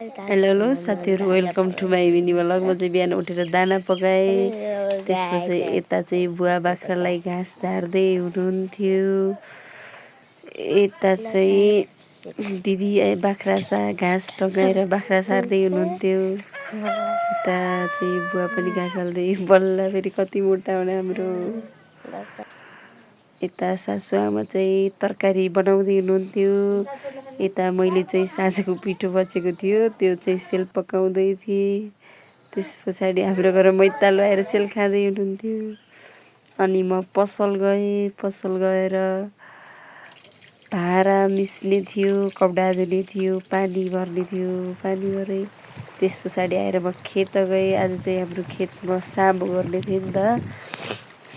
Hello साथीहरू, welcome to my mini vlog. म चाहिँ बिहान उठेर दाना पकाएँ। त्यसपछि यता चाहिँ बुवा बाख्रालाई घाँस झार्दै हुनुहुन्थ्यो। यता चाहिँ दिदी बाख्रा घाँस टगाएर बाख्रा सार्दै हुनुहुन्थ्यो। यता चाहिँ बुवा पनि घाँस हाल्दै बल्ल फेरि कति मोटा हुने हाम्रो। यता सासुआमा चाहिँ तरकारी बनाउँदै हुनुहुन्थ्यो। यता मैले चाहिँ साँझको पिठो बचेको थियो, त्यो चाहिँ सेल पकाउँदै थिएँ। त्यस पछाडि हाम्रो घर मैताल आएर सेल खाँदै हुनुहुन्थ्यो। अनि म पसल गएर भाँडा मिस्ने थियो, कपडा धुने थियो, पानी भर्ने थियो, पानी भरेँ। त्यस पछाडि आएर म खेत गएँ। आज चाहिँ हाम्रो खेतमा सामो गर्ने थियो नि त,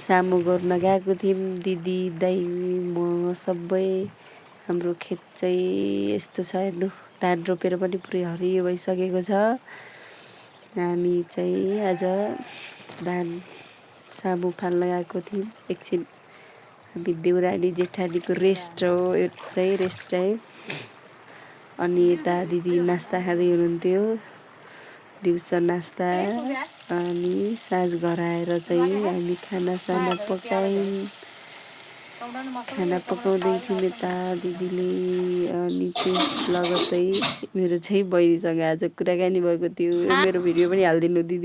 सामो गर्न गएको थियौँ। दिदी, दाइ, म सबै। हाम्रो खेत चाहिँ यस्तो छ, हेर्नु, धान रोपेर पनि पुरै हरियो भइसकेको छ। हामी चाहिँ आज धान सामु फाल्न गएको थियौँ। एकछिन हामी देउरानी जेठानीको रेस्ट हो, यो चाहिँ रेस्ट टाइम। अनि यता दिदी नास्ता खाँदै हुनुहुन्थ्यो, दिउँसो नास्ता। अनि साँझ घर आएर चाहिँ हामी खानासाना पकायौँ। खाना पकाउँदै थियौँ यता दिदीले। अनि त्यस लगत्तै मेरो चाहिँ बहिनीसँग आज कुराकानी भएको थियो। मेरो भिडियो पनि हालिदिनु दिदी।